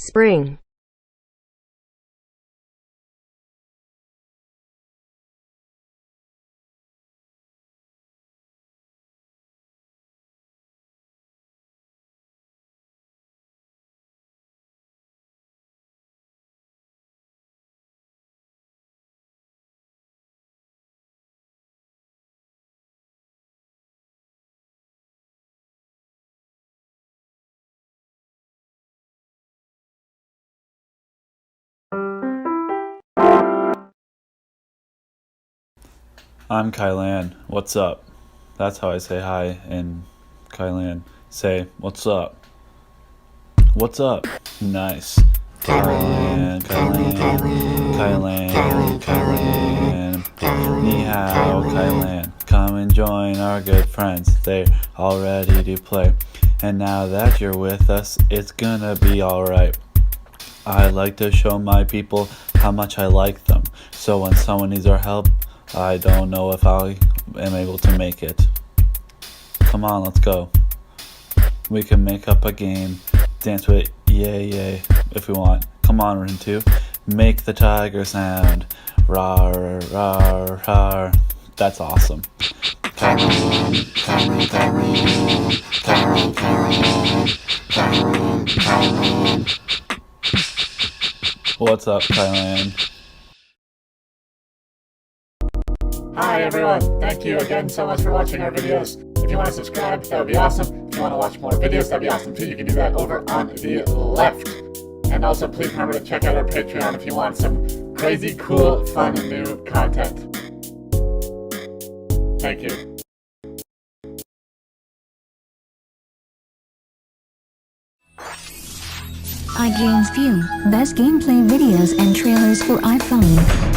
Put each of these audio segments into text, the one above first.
Spring. I'm Kylan. What's up? That's how I say hi in Kylan. Say, what's up? What's up? Nice. Kylan, Ni hao, Kylan. Come and join our good friends. They're all ready to play. And now that you're with us, it's gonna be alright. I like to show my people how much I like them. So when someone needs our help, I don't know if I am able to make it. Come on, let's go. We can make up a game, dance with yay yay if we want. Come on, Rin 2. Make the tiger sound. Rar, rar, rar. That's awesome. What's up, Thailand? Hi everyone, thank you again so much for watching our videos. If you want to subscribe, that would be awesome. If you want to watch more videos, that'd be awesome too. You can do that over on the left. And also please remember to check out our Patreon if you want some crazy, cool, fun, new content. Thank you. iGames View, best gameplay videos and trailers for iPhone.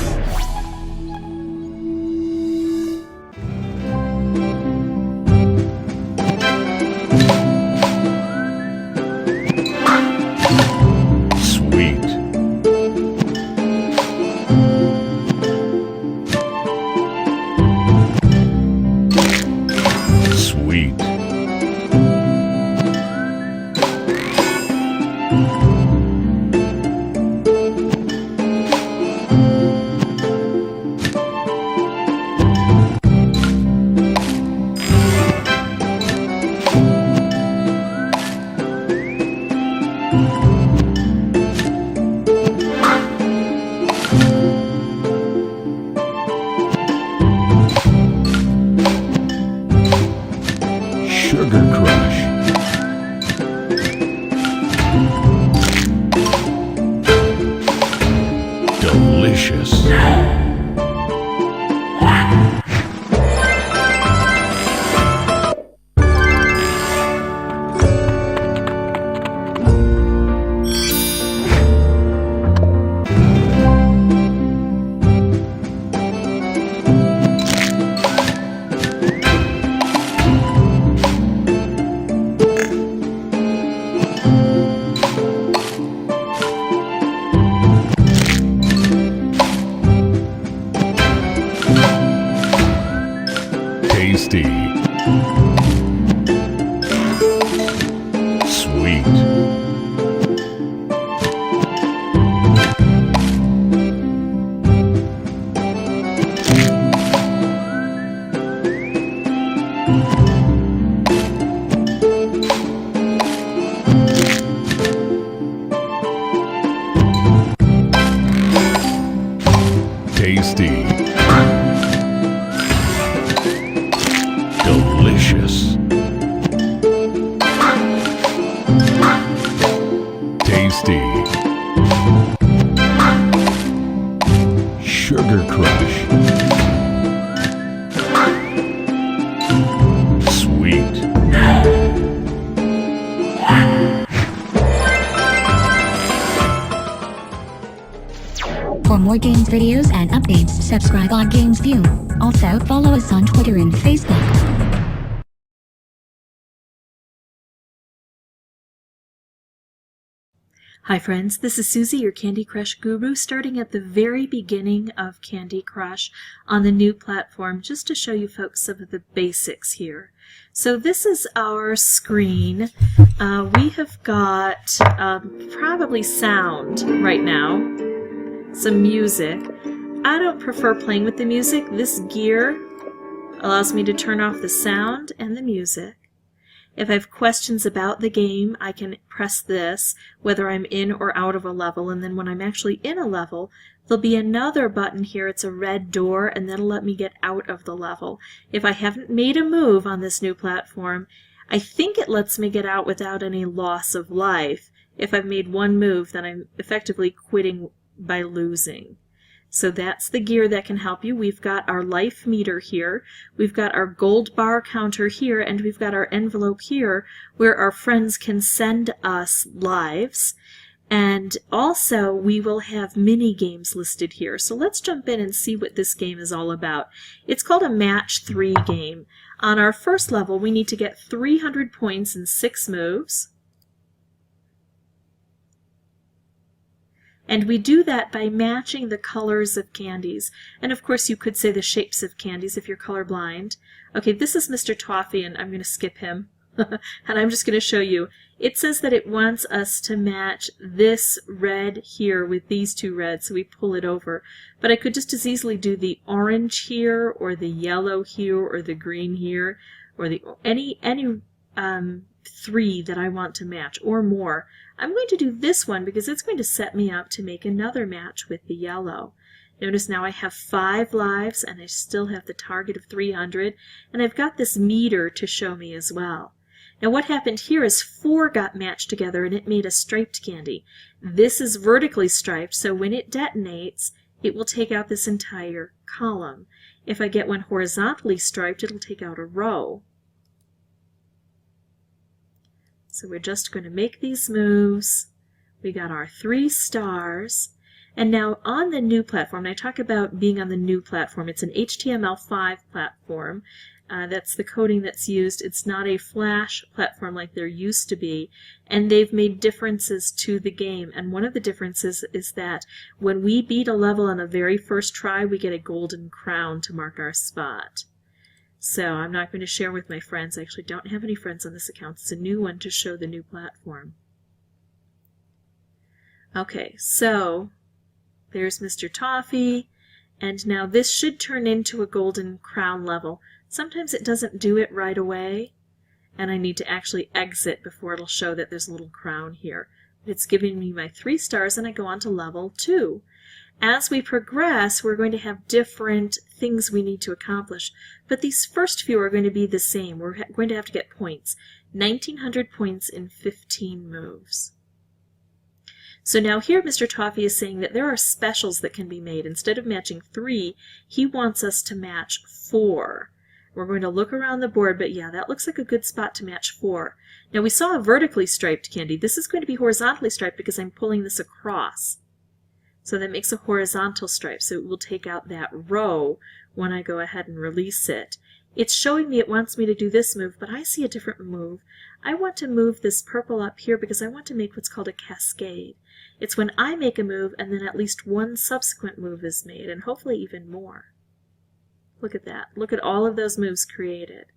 Sugar Crush. Delicious. Tasty. Sweet. Tasty. Delicious. Tasty. Sugar Crush. Sweet. For more games videos and updates, subscribe on Games View. Also, follow us on Twitter and Facebook. Hi friends, this is Susie, your Candy Crush guru, starting at the very beginning of Candy Crush on the new platform, just to show you folks some of the basics here. So this is our screen. We have got probably sound right now, some music. I don't prefer playing with the music. This gear allows me to turn off the sound and the music. If I have questions about the game, I can press this, whether I'm in or out of a level, and then when I'm actually in a level, there'll be another button here. It's a red door, and that'll let me get out of the level. If I haven't made a move on this new platform, I think it lets me get out without any loss of life. If I've made one move, then I'm effectively quitting by losing. So that's the gear that can help you. We've got our life meter here, we've got our gold bar counter here, and we've got our envelope here where our friends can send us lives. And also we will have mini games listed here. So let's jump in and see what this game is all about. It's called a match 3 game. On our first level we need to get 300 points in 6 moves. And we do that by matching the colors of candies. And of course you could say the shapes of candies if you're colorblind. Okay, this is Mr. Toffee, and I'm going to skip him. And I'm just going to show you. It says that it wants us to match this red here with these two reds, so we pull it over. But I could just as easily do the orange here, or the yellow here, or the green here, or the any 3 that I want to match, or more. I'm going to do this one because it's going to set me up to make another match with the yellow. Notice now I have 5 lives and I still have the target of 300, and I've got this meter to show me as well. Now what happened here is 4 got matched together and it made a striped candy. This is vertically striped, so when it detonates it will take out this entire column. If I get one horizontally striped, it'll take out a row. So we're just going to make these moves. We got our 3 stars. And now on the new platform, and I talk about being on the new platform, it's an HTML5 platform. That's the coding that's used. It's not a Flash platform like there used to be. And they've made differences to the game. And one of the differences is that when we beat a level on the very first try, we get a golden crown to mark our spot. So I'm not going to share with my friends. I actually don't have any friends on this account. It's a new one to show the new platform. Okay, so there's Mr. Toffee, and now this should turn into a golden crown level. Sometimes it doesn't do it right away, and I need to actually exit before it'll show that there's a little crown here. It's giving me my 3 stars, and I go on to level 2. As we progress, we're going to have different things we need to accomplish, but these first few are going to be the same. We're going to have to get points. 1900 points in 15 moves. So now here Mr. Toffee is saying that there are specials that can be made. Instead of matching 3, he wants us to match 4. We're going to look around the board, but yeah, that looks like a good spot to match 4. Now we saw a vertically striped candy. This is going to be horizontally striped because I'm pulling this across. So that makes a horizontal stripe, so it will take out that row when I go ahead and release it. It's showing me it wants me to do this move, but I see a different move. I want to move this purple up here because I want to make what's called a cascade. It's when I make a move and then at least one subsequent move is made, and hopefully even more. Look at that. Look at all of those moves created.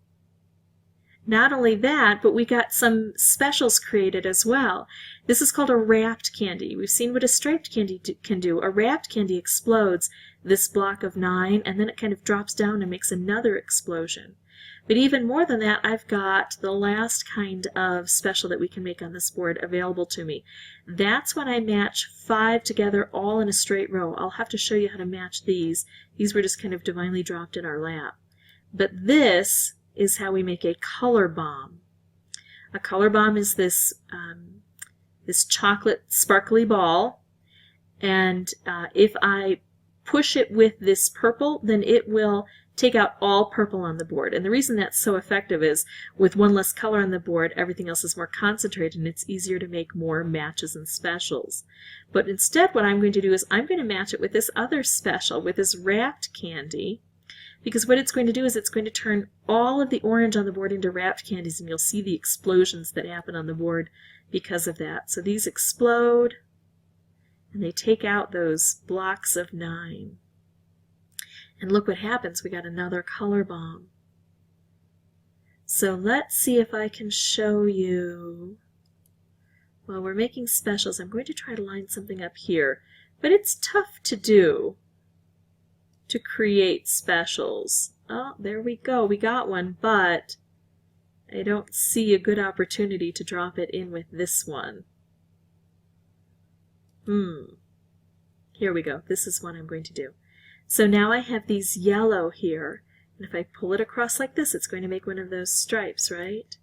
Not only that, but we got some specials created as well. This is called a wrapped candy. We've seen what a striped candy can do. A wrapped candy explodes this block of 9, and then it kind of drops down and makes another explosion. But even more than that, I've got the last kind of special that we can make on this board available to me. That's when I match 5 together all in a straight row. I'll have to show you how to match these. These were just kind of divinely dropped in our lap. But this is how we make a color bomb. A color bomb is this this chocolate sparkly ball, and if I push it with this purple, then it will take out all purple on the board. And the reason that's so effective is with one less color on the board, everything else is more concentrated and it's easier to make more matches and specials. But instead what I'm going to do is I'm going to match it with this other special, with this wrapped candy. because what it's going to do is it's going to turn all of the orange on the board into wrapped candies, and you'll see the explosions that happen on the board because of that. So these explode, and they take out those blocks of 9. And look what happens. We got another color bomb. So let's see if I can show you. Well, we're making specials. I'm going to try to line something up here, but it's tough to do, to create specials. Oh, there we go. We got one, but I don't see a good opportunity to drop it in with this one. Here we go. This is what I'm going to do. So now I have these yellow here, and if I pull it across like this, it's going to make one of those stripes, right?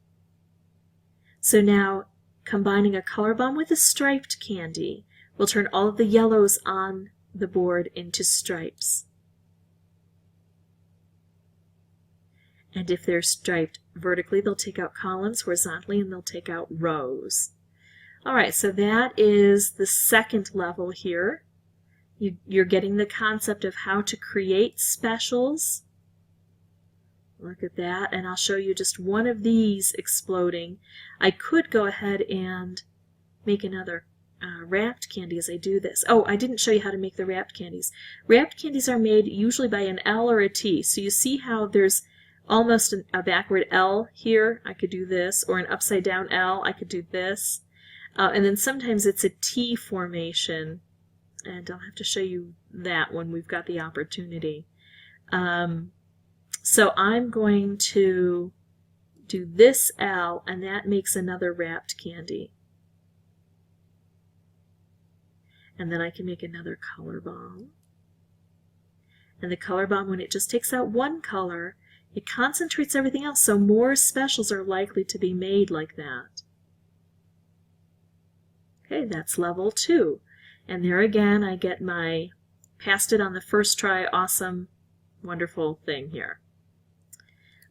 So now, combining a color bomb with a striped candy will turn all of the yellows on the board into stripes. And if they're striped vertically, they'll take out columns, horizontally, and they'll take out rows. All right, so that is the second level here. You're getting the concept of how to create specials. Look at that, and I'll show you just one of these exploding. I could go ahead and make another wrapped candy as I do this. Oh, I didn't show you how to make the wrapped candies. Wrapped candies are made usually by an L or a T. So you see how there's almost a backward L here. I could do this, or an upside down L. I could do this. And then sometimes it's a T formation. And I'll have to show you that when we've got the opportunity. So I'm going to do this L, and that makes another wrapped candy. And then I can make another color bomb. And the color bomb, when it just takes out one color, it concentrates everything else, so more specials are likely to be made like that. Okay, that's level 2. And there again, I get my passed it on the first try, awesome, wonderful thing here.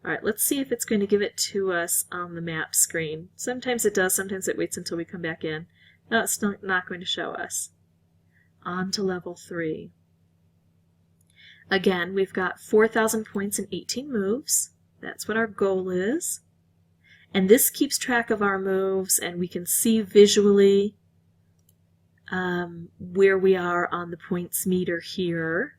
All right, let's see if it's going to give it to us on the map screen. Sometimes it does, sometimes it waits until we come back in. No, it's not going to show us. On to level 3. Again, we've got 4,000 points and 18 moves. That's what our goal is. And this keeps track of our moves, and we can see visually where we are on the points meter here.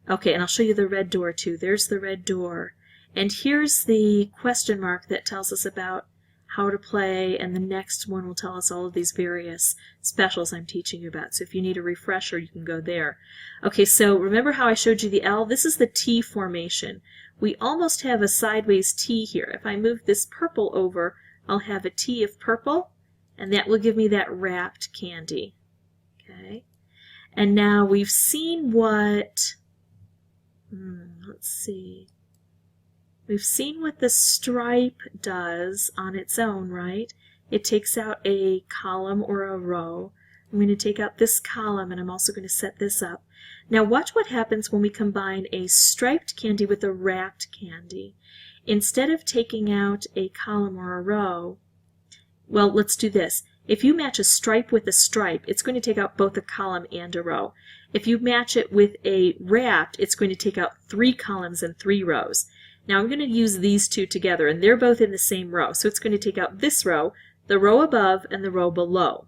Okay, and I'll show you the red door too. There's the red door. And here's the question mark that tells us about how to play, and the next one will tell us all of these various specials I'm teaching you about. So if you need a refresher, you can go there. Okay, so remember how I showed you the L? This is the T formation. We almost have a sideways T here. If I move this purple over, I'll have a T of purple, and that will give me that wrapped candy. Okay, and now we've seen what, let's see, we've seen what the stripe does on its own, right? It takes out a column or a row. I'm going to take out this column, and I'm also going to set this up. Now watch what happens when we combine a striped candy with a wrapped candy. Instead of taking out a column or a row, well, let's do this. If you match a stripe with a stripe, it's going to take out both a column and a row. If you match it with a wrapped, it's going to take out 3 columns and 3 rows. Now I'm going to use these two together, and they're both in the same row. So it's going to take out this row, the row above, and the row below.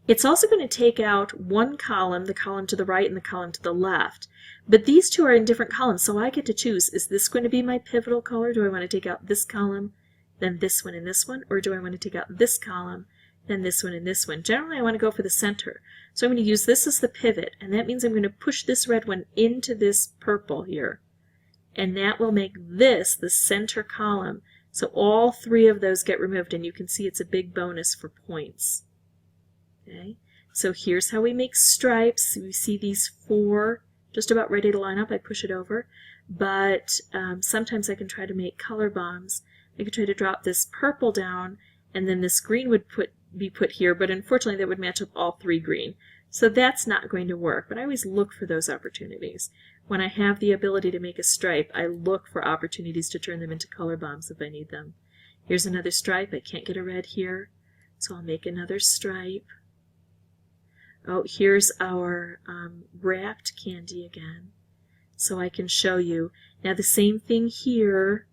It's also going to take out one column, the column to the right and the column to the left. But these two are in different columns, so I get to choose, is this going to be my pivotal color? Do I want to take out this column, then this one and this one? Or do I want to take out this column, then this one and this one? Generally, I want to go for the center. So I'm going to use this as the pivot, and that means I'm going to push this red one into this purple here. And that will make this the center column. So all 3 of those get removed, and you can see it's a big bonus for points. Okay, so here's how we make stripes. We see these 4 just about ready to line up. I push it over, but sometimes I can try to make color bombs. I could try to drop this purple down, and then this green would be put here, but unfortunately that would match up all 3 green. So that's not going to work, but I always look for those opportunities. When I have the ability to make a stripe, I look for opportunities to turn them into color bombs if I need them. Here's another stripe. I can't get a red here, so I'll make another stripe. Oh, here's our wrapped candy again. so I can show you. Now the same thing here.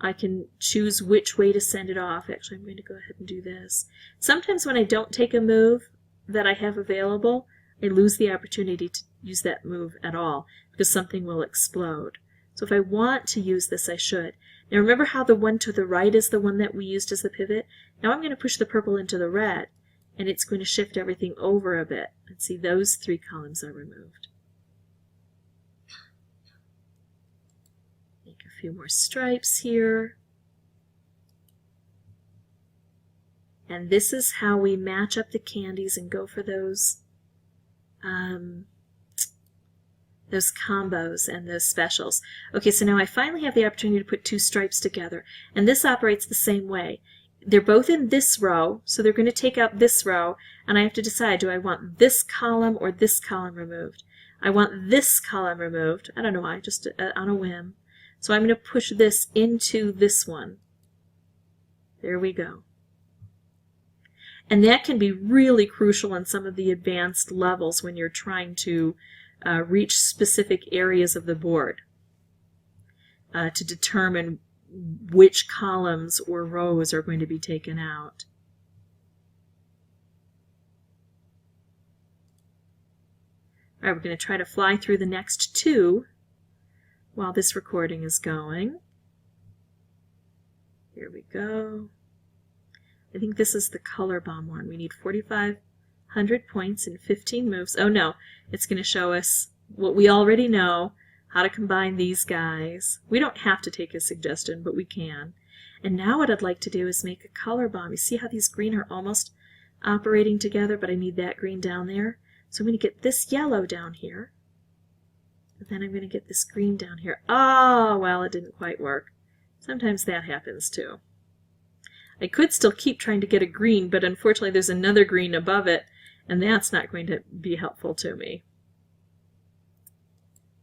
I can choose which way to send it off. Actually, I'm going to go ahead and do this. Sometimes when I don't take a move that I have available, I lose the opportunity to use that move at all because something will explode. So if I want to use this, I should. Now remember how the one to the right is the one that we used as the pivot? Now I'm going to push the purple into the red, and it's going to shift everything over a bit. And see, those 3 columns are removed. Make a few more stripes here. And this is how we match up the candies and go for those combos and those specials. Okay, so now I finally have the opportunity to put 2 stripes together, and this operates the same way. They're both in this row, so they're going to take out this row, and I have to decide, do I want this column or this column removed? I want this column removed. I don't know why, just on a whim. So I'm going to push this into this one. There we go. And that can be really crucial in some of the advanced levels when you're trying to reach specific areas of the board to determine which columns or rows are going to be taken out. All right, we're going to try to fly through the next 2 while this recording is going. Here we go. I think this is the color bomb one. We need 4,500 points and 15 moves. Oh no, it's going to show us what we already know, how to combine these guys. We don't have to take a suggestion, but we can. And now what I'd like to do is make a color bomb. You see how these green are almost operating together, but I need that green down there. So I'm going to get this yellow down here. And then I'm going to get this green down here. Oh, well, it didn't quite work. Sometimes that happens too. I could still keep trying to get a green, but unfortunately there's another green above it, and that's not going to be helpful to me.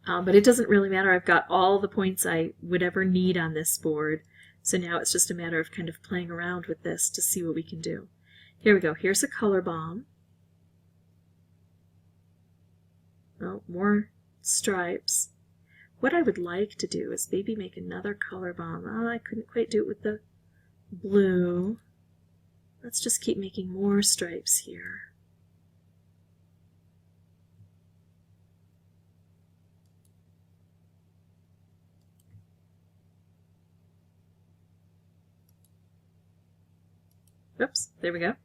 But it doesn't really matter. I've got all the points I would ever need on this board, so now it's just a matter of kind of playing around with this to see what we can do. Here we go. Here's a color bomb. Oh, more stripes. What I would like to do is maybe make another color bomb. Oh, I couldn't quite do it with the blue. Let's just keep making more stripes here. Oops, there we go.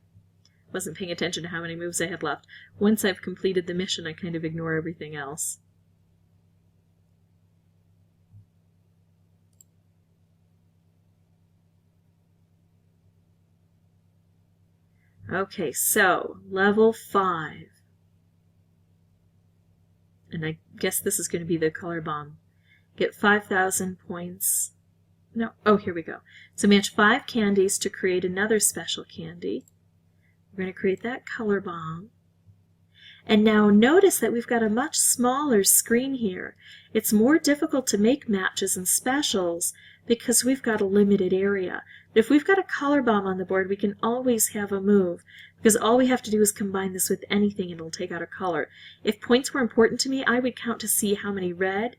Wasn't paying attention to how many moves I had left. Once I've completed the mission, I kind of ignore everything else. Okay, so level 5. And I guess this is going to be the color bomb. Get 5,000 points. No, oh, here we go. So match 5 candies to create another special candy. We're going to create that color bomb. And now notice that we've got a much smaller screen here. It's more difficult to make matches and specials because we've got a limited area. But if we've got a color bomb on the board, we can always have a move because all we have to do is combine this with anything and it'll take out a color. If points were important to me, I would count to see how many red,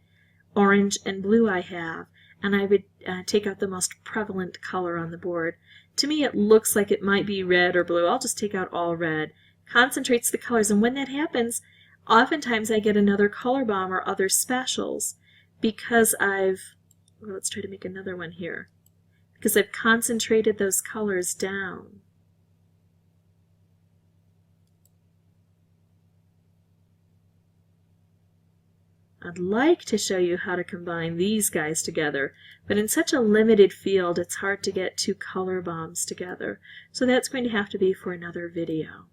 orange, and blue I have, and I would take out the most prevalent color on the board. To me, it looks like it might be red or blue. I'll just take out all red. Concentrates the colors, and when that happens, oftentimes I get another color bomb or other specials because I've, well, let's try to make another one here, because I've concentrated those colors down. I'd like to show you how to combine these guys together, but in such a limited field it's hard to get 2 color bombs together, so that's going to have to be for another video.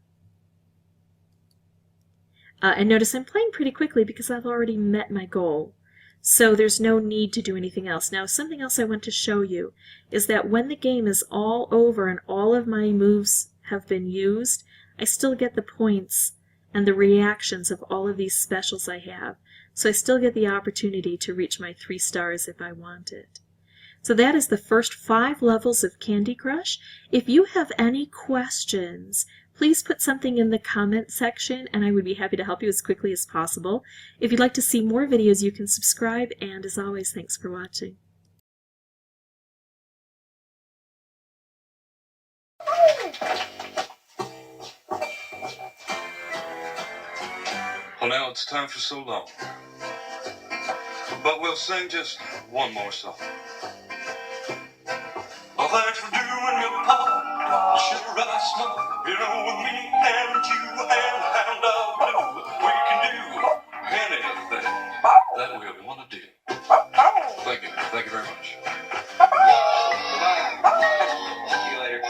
And notice I'm playing pretty quickly because I've already met my goal, so there's no need to do anything else. Now, something else I want to show you is that when the game is all over and all of my moves have been used, I still get the points and the reactions of all of these specials I have. So I still get the opportunity to reach my 3 stars if I want it. So that is the first 5 levels of Candy Crush. If you have any questions, please put something in the comment section and I would be happy to help you as quickly as possible. If you'd like to see more videos, you can subscribe, and as always, thanks for watching. Well, now it's time for so long. But we'll sing just one more song. Well, thanks for doing your part. Sure, I smoke. You know, with me and you and Hound Dog Blue, we can do anything that we want to do. Thank you. Thank you very much. See you later.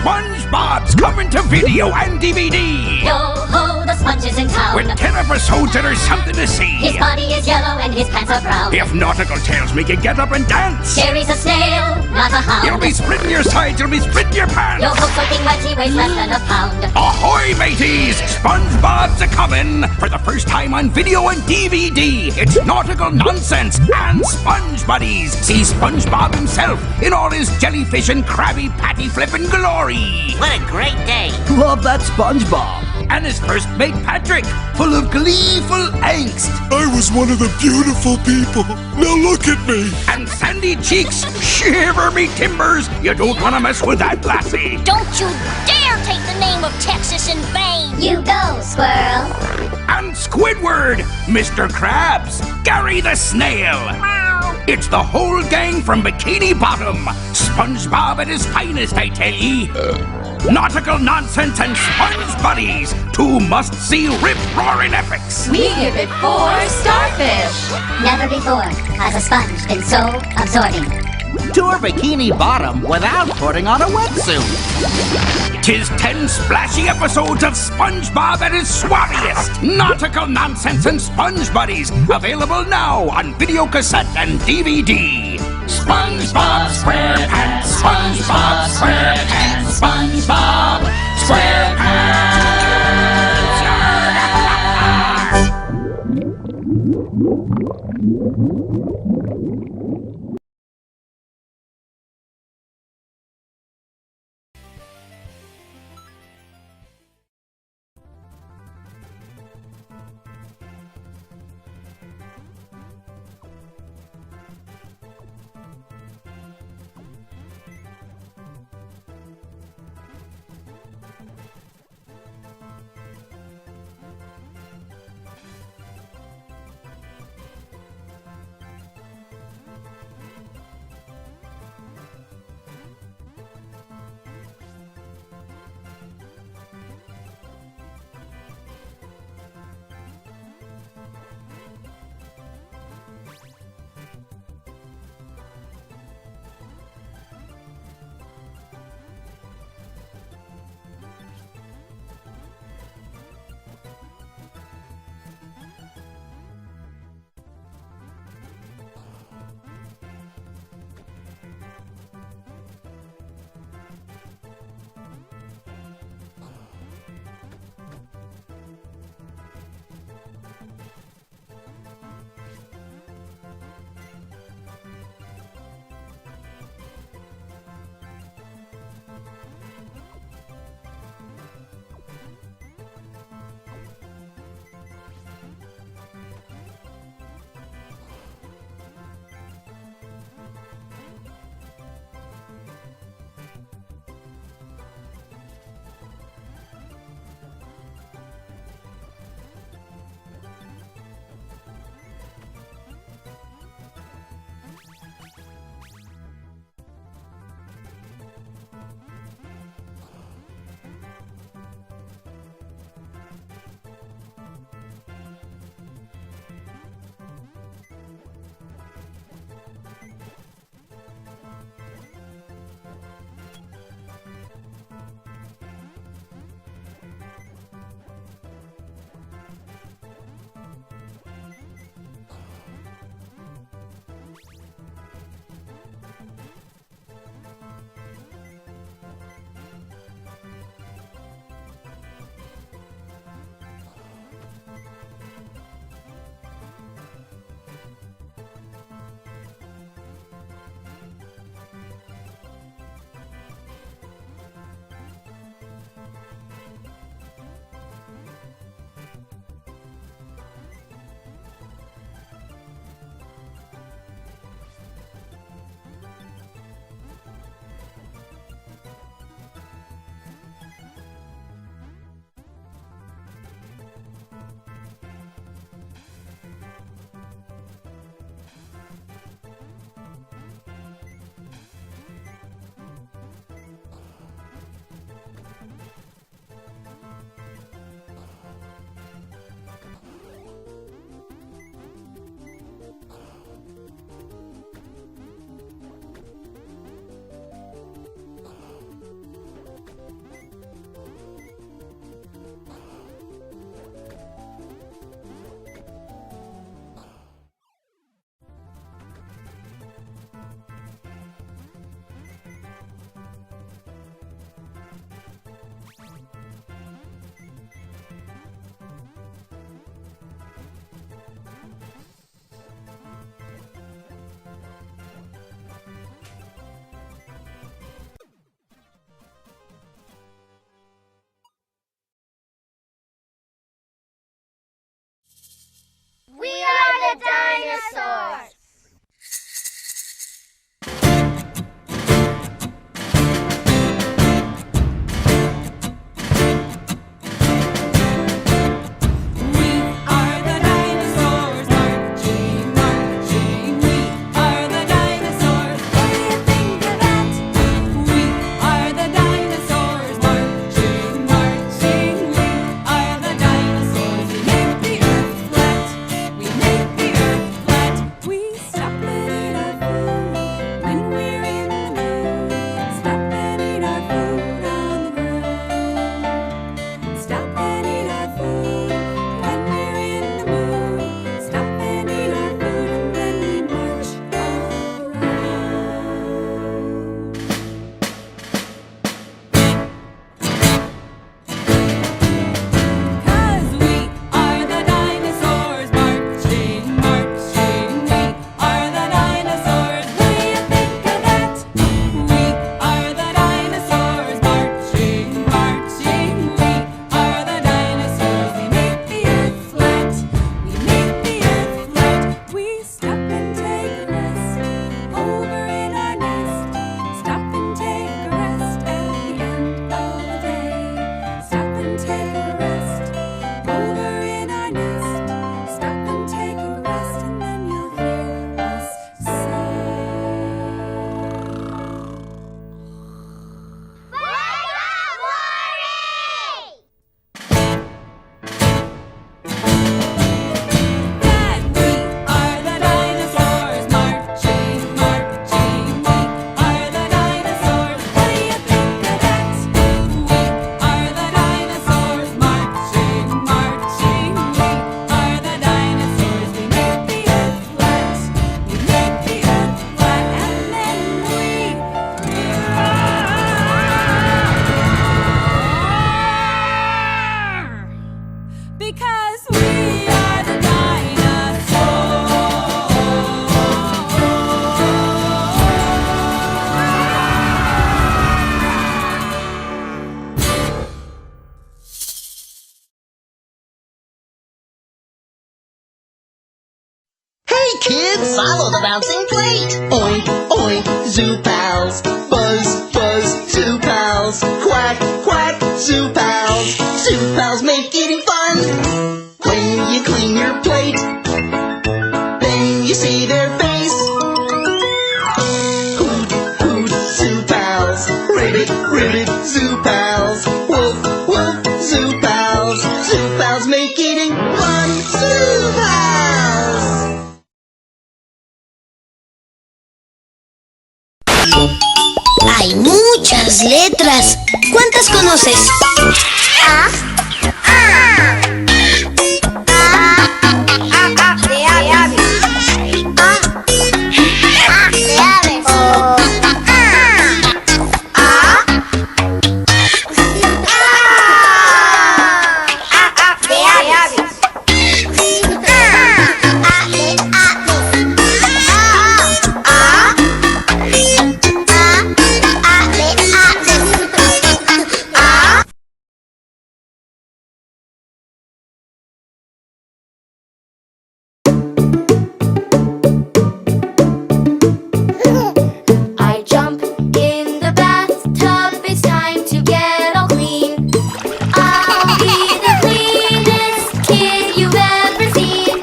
SpongeBob's coming to video and DVD! Yo-ho, the sponge is in town. With 10 episodes and there's something to see! His body is yellow and his pants are brown. If nautical tales make you get up and dance! Jerry's a snail, not a hound. You'll be splitting your sides, you'll be splitting your pants! Yo-ho, soaking wet, he weighs less than a pound. Ahoy, mateys! SpongeBob's a-comin' for the first time on video and DVD! It's nautical nonsense and Sponge Buddies! See SpongeBob himself in all his jellyfish and Krabby Patty flippin' glory! What a great day! Love that SpongeBob! And his first mate Patrick, full of gleeful angst. I was one of the beautiful people. Now look at me. And Sandy Cheeks, shiver me timbers. You don't want to mess with that lassie. Don't you dare take the name of Texas in vain. You go, squirrel. And Squidward, Mr. Krabs, Gary the Snail. It's the whole gang from Bikini Bottom. SpongeBob at his finest, I tell ye. Nautical nonsense and Sponge Buddies, two must-see rip-roaring epics. We give it 4 starfish. Never before has a sponge been so absorbing. Tour Bikini Bottom without putting on a wetsuit. 'Tis 10 splashy episodes of SpongeBob at his swabbiest. Nautical nonsense and Sponge Buddies, available now on video cassette and DVD. SpongeBob SquarePants, SpongeBob SquarePants, SpongeBob SquarePants. kids, follow the bouncing plate. Oink, oink, zoo pals. Buzz, buzz, zoo pals. Quack, quack, zoo pals. Zoo pals make eating fun. When you clean your plate, then you see their face. Hoot, hoot, zoo pals. Ribbit, ribbit, zoo pals. Woof, woof, zoo pals. Zoo pals make eating fun. Zoo pals! Hay muchas letras. ¿Cuántas conoces? A. De aves. De aves. I jump in the bathtub, it's time to get all clean. I'll be the cleanest kid you've ever seen.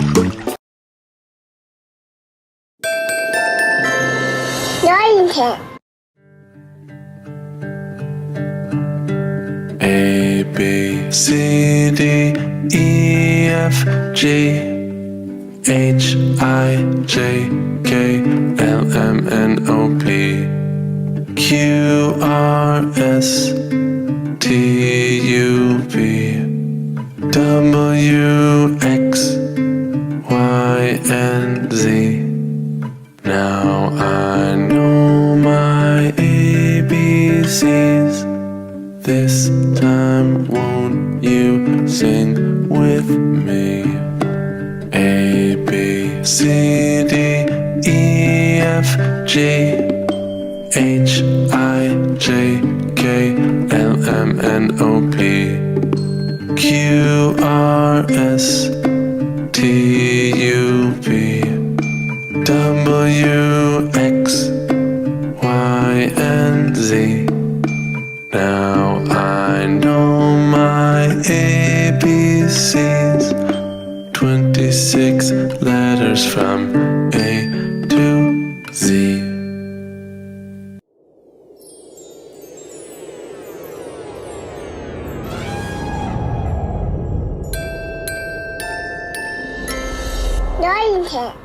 No, you can't. A, B, C, D, E, F, G, H, I, J, K, L, M, N, O, P, Q, R, S, T, U, V, W, X, Y, and Z. Now I know my ABCs. This time won't you sing with me? A, B, C, D, E, F, G, H, I, J, K, L, M, N, O, P, Q, R, S, T, U, V, W, X, Y, and Z. Now I know my ABCs. 26 letters from A to Z. No, you can't.